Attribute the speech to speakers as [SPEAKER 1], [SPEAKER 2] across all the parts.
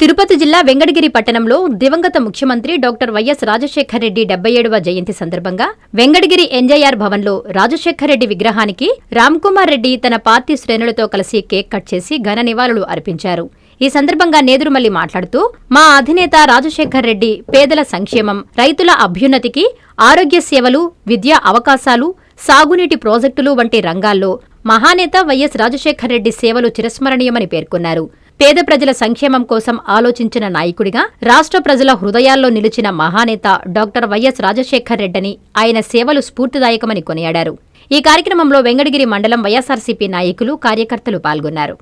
[SPEAKER 1] తిరుపతి జిల్లా వెంకటగిరి పట్టణంలో దివంగత ముఖ్యమంత్రి డాక్టర్ వైఎస్ రాజశేఖర్ రెడ్డి 77వ జయంతి సందర్భంగా వెంకటగిరి ఎన్జేఆర్ భవన్లో రాజశేఖర్ రెడ్డి విగ్రహానికి రామ్కుమార్ రెడ్డి తన పార్టీ శ్రేణులతో కలిసి కేక్ కట్ చేసి ఘన నివాళులు అర్పించారు. ఈ సందర్భంగా నేదురుమల్లి మాట్లాడుతూ, మా అధినేత రాజశేఖర్ రెడ్డి పేదల సంక్షేమం, రైతుల అభ్యున్నతికి, ఆరోగ్య సేవలు, విద్యా అవకాశాలు, సాగునీటి ప్రాజెక్టులు వంటి రంగాల్లో మహానేత వైఎస్ రాజశేఖర్ రెడ్డి సేవలు చిరస్మరణీయమని పేర్కొన్నారు. పేద ప్రజల సంక్షేమం కోసం ఆలోచించిన నాయకుడిగా రాష్ట్ర ప్రజల హృదయాల్లో నిలిచిన మహానేత డాక్టర్ వైఎస్ రాజశేఖర్ రెడ్డిని, ఆయన సేవలు స్ఫూర్తిదాయకమని కొనియాడారు. ఈ కార్యక్రమంలో వెంకటగిరి మండలం వైఎస్సార్సీపీ నాయకులు, కార్యకర్తలు పాల్గొన్నారు.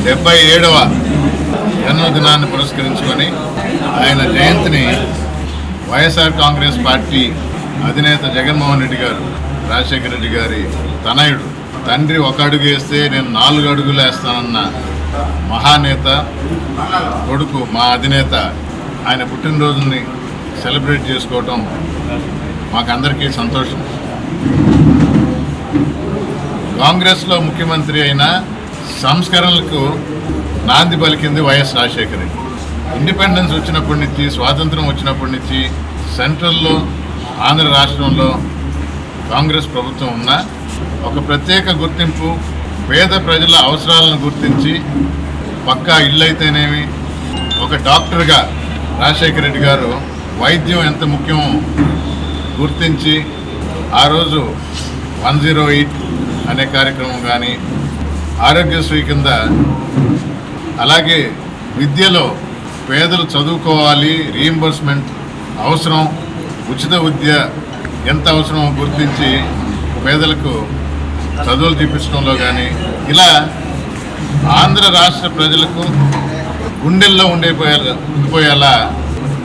[SPEAKER 2] డెబ్బై 77వ జన్మదినాన్ని పురస్కరించుకొని ఆయన జయంతిని వైఎస్ఆర్ కాంగ్రెస్ పార్టీ అధినేత జగన్మోహన్ రెడ్డి గారు, రాజశేఖర రెడ్డి గారి తనయుడు, తండ్రి ఒక అడుగు వేస్తే నేను 4 అడుగులు వేస్తానన్న మహానేత కొడుకు మా అధినేత ఆయన పుట్టినరోజుని సెలబ్రేట్ చేసుకోవటం మాకందరికీ సంతోషం. కాంగ్రెస్లో ముఖ్యమంత్రి అయిన సంస్కరణలకు నాంది పలికింది వైఎస్ రాజశేఖర రెడ్డి. ఇండిపెండెన్స్ వచ్చినప్పటి నుంచి, స్వాతంత్రం వచ్చినప్పటి నుంచి సెంట్రల్లో, ఆంధ్ర రాష్ట్రంలో కాంగ్రెస్ ప్రభుత్వం ఉన్న ఒక ప్రత్యేక గుర్తింపు, పేద ప్రజల అవసరాలను గుర్తించి, పక్కా ఇల్లు అయితేనేమి, ఒక డాక్టర్గా రాజశేఖర రెడ్డి గారు వైద్యం ఎంత ముఖ్యమో గుర్తించి ఆ రోజు 108 అనే కార్యక్రమం కానీ, ఆరోగ్యశ్రీ కింద, అలాగే విద్యలో పేదలు చదువుకోవాలి, రీయింబర్స్మెంట్ అవసరం, ఉచిత విద్య ఎంత అవసరమో గుర్తించి పేదలకు చదువులు తీపించడంలో కానీ, ఆంధ్ర రాష్ట్ర ప్రజలకు గుండెల్లో ఉండిపోయేలా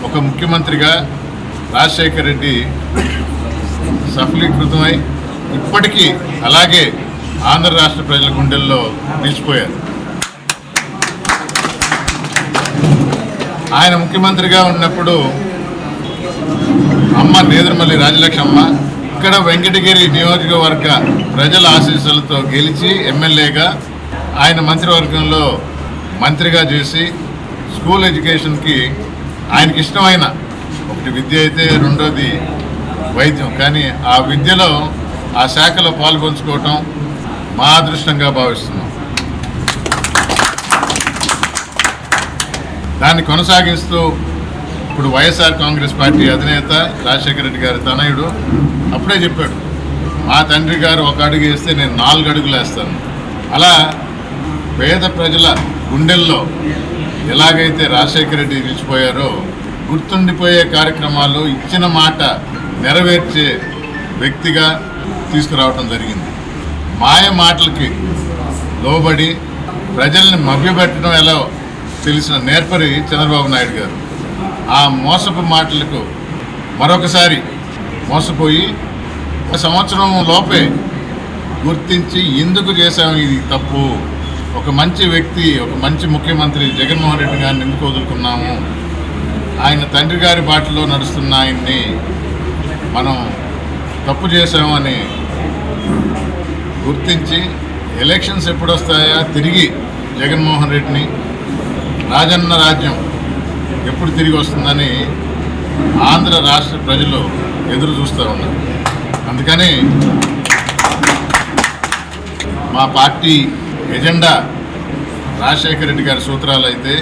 [SPEAKER 2] ఒక ముఖ్యమంత్రిగా రాజశేఖర రెడ్డి సఫలీకృతమై ఇప్పటికీ అలాగే ఆంధ్ర రాష్ట్ర ప్రజల గుండెల్లో నిలిచిపోయారు. ఆయన ముఖ్యమంత్రిగా ఉన్నప్పుడు అమ్మ నేదురుమల్లి రాజలక్ష్మమ్మ ఇక్కడ వెంకటగిరి నియోజకవర్గ ప్రజల ఆశీస్సులతో గెలిచి ఎమ్మెల్యేగా ఆయన మంత్రివర్గంలో మంత్రిగా చేసి స్కూల్ ఎడ్యుకేషన్కి ఆయనకి ఇష్టమైన, ఒకటి విద్య అయితే రెండోది వైద్యం, కానీ ఆ విద్యలో ఆ శాఖలో పాల్పంచుకోవటం మా అదృష్టంగా భావిస్తున్నాం. దాన్ని కొనసాగిస్తూ ఇప్పుడు వైఎస్ఆర్ కాంగ్రెస్ పార్టీ అధినేత రాజశేఖర రెడ్డి గారి తనయుడు అప్పుడే చెప్పాడు, మా తండ్రి గారు ఒక అడుగు వేస్తే నేను 4 అడుగులు వేస్తాను. అలా పేద ప్రజల గుండెల్లో ఎలాగైతే రాజశేఖర రెడ్డి నిలిచిపోయారో, గుర్తుండిపోయే కార్యక్రమాలు, ఇచ్చిన మాట నెరవేర్చే వ్యక్తిగా తీసుకురావటం జరిగింది. మాయ మాటలకి లోబడి ప్రజల్ని మభ్యపెట్టడం ఎలా తెలిసిన నేర్పరి చంద్రబాబు నాయుడు గారు. ఆ మోసపు మాటలకు మరొకసారి మోసపోయి 1 సంవత్సరం లోపే గుర్తించి ఎందుకు చేశాము ఇది తప్పు, ఒక మంచి వ్యక్తి, ఒక మంచి ముఖ్యమంత్రి జగన్మోహన్ రెడ్డి గారిని ఎందుకు వదులుకున్నాము, ఆయన తండ్రి గారి బాటలో నడుస్తున్న ఆయన్ని మనం తప్పు చేశామని గుర్తించి, ఎలక్షన్స్ ఎప్పుడు వస్తాయా తిరిగి జగన్మోహన్ రెడ్డిని, రాజన్న రాజ్యం ఎప్పుడు తిరిగి వస్తుందని ఆంధ్ర రాష్ట్ర ప్రజలు ఎదురు చూస్తూ ఉన్నారు. అందుకని మా పార్టీ ఎజెండా రాజశేఖర రెడ్డి గారి సూత్రాలు అయితే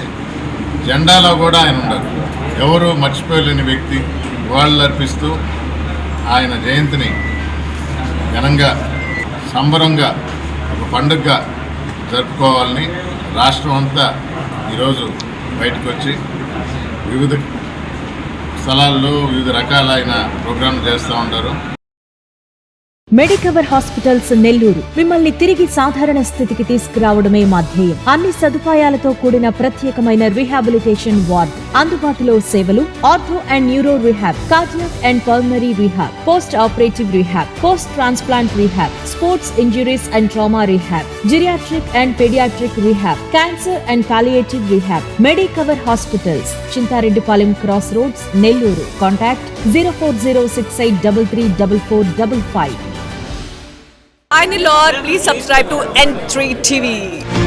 [SPEAKER 2] జెండాలో కూడా ఆయన ఉన్నారు. ఎవరు మర్చిపోలేని వ్యక్తి. నివాళులు అర్పిస్తూ ఆయన జయంతిని ఘనంగా, సంబరంగా, ఒక పండుగగా జరుపుకోవాలని రాష్ట్రం అంతా ఈరోజు బయటకు వచ్చి వివిధ స్థలాల్లో వివిధ రకాలైన ప్రోగ్రాంలు చేస్తూ ఉంటారు.
[SPEAKER 3] మెడికవర్ హాస్పిటల్స్ నెల్లూరు మిమ్మల్ని తిరిగి సాధారణ స్థితికి తీసుకురావడమే మా ధ్యేయం. అన్ని సదుపాయాలతో కూడిన ప్రత్యేకమైన రీహాబిలిటేషన్ వార్డ్, అందుబాటులో సేవలు ortho and neuro rehab, cardiac and pulmonary rehab, post operative rehab, post transplant rehab, sports injuries and trauma rehab, geriatric and pediatric rehab, cancer and palliative rehab, Medicover Hospitals, Chintareddypalayam Crossroads, Nellore. Contact 04068334455.
[SPEAKER 4] I'm Nilor. Please subscribe to N3 TV.